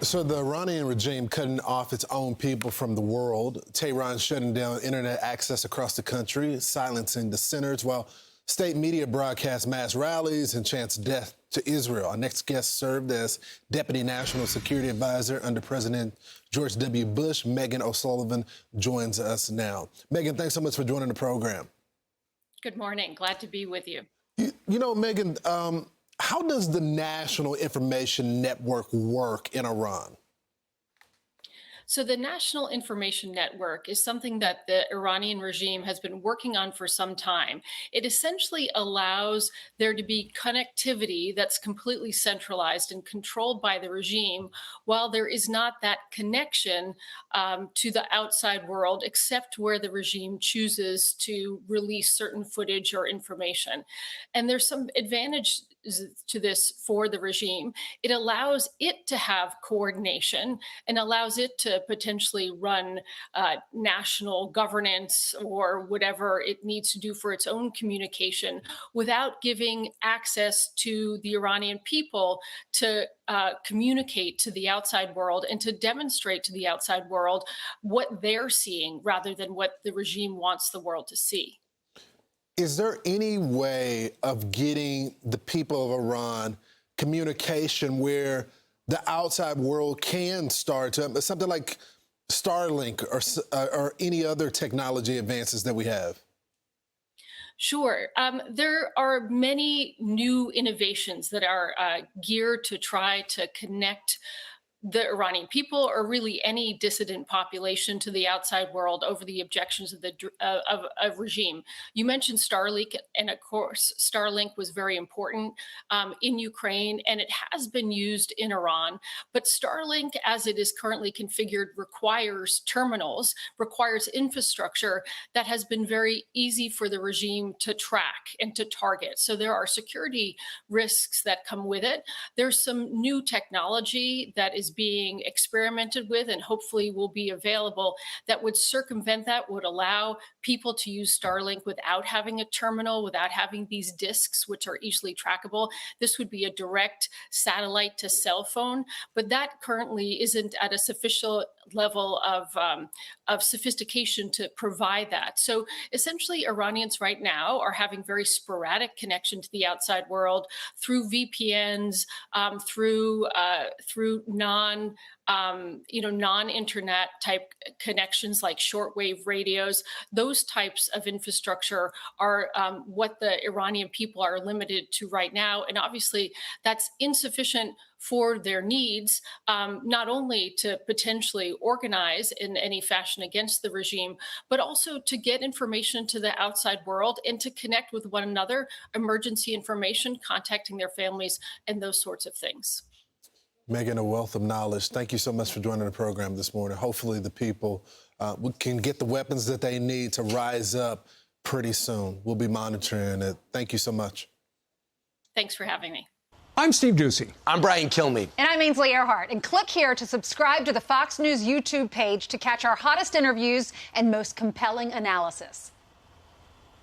So the Iranian regime cutting off its own people from the world. Tehran shutting down internet access across the country, silencing dissenters, while state media broadcast mass rallies and chants death to Israel. Our next guest served as Deputy National Security Advisor under President George W. Bush. Meghan O'Sullivan joins us now. Meghan, thanks so much for joining the program. Good morning. Glad to be with you. You know, Meghan, how does the National Information Network work in Iran? So the National Information Network is something that the Iranian regime has been working on for some time. It essentially allows there to be connectivity that's completely centralized and controlled by the regime, while there is not that connection to the outside world, except where the regime chooses to release certain footage or information. And there's some advantage to this for the regime. It allows it to have coordination and allows it to potentially run national governance or whatever it needs to do for its own communication without giving access to the Iranian people to communicate to the outside world and to demonstrate to the outside world what they're seeing rather than what the regime wants the world to see. Is there any way of getting the people of Iran communication where the outside world can start to, something like Starlink or any other technology advances that we have? Sure. There are many new innovations that are geared to try to connect the Iranian people, or really any dissident population, to the outside world over the objections of the regime. You mentioned Starlink, and of course, Starlink was very important in Ukraine, and it has been used in Iran. But Starlink, as it is currently configured, requires terminals, requires infrastructure that has been very easy for the regime to track and to target. So there are security risks that come with it. There's some new technology that is being experimented with and hopefully will be available that would circumvent that, would allow people to use Starlink without having a terminal, without having these disks, which are easily trackable. This would be a direct satellite to cell phone, but that currently isn't at a sufficient level of sophistication to provide that. So essentially, Iranians right now are having very sporadic connection to the outside world through VPNs, through non-internet type connections like shortwave radios. Those types of infrastructure are what the Iranian people are limited to right now. And obviously that's insufficient for their needs, not only to potentially organize in any fashion against the regime, but also to get information to the outside world and to connect with one another, emergency information, contacting their families, and those sorts of things. Meghan, a wealth of knowledge. Thank you so much for joining the program this morning. Hopefully the people can get the weapons that they need to rise up pretty soon. We'll be monitoring it. Thank you so much. Thanks for having me. I'm Steve Ducey. I'm Brian Kilmeade. And I'm Ainsley Earhart. And click here to subscribe to the Fox News YouTube page to catch our hottest interviews and most compelling analysis.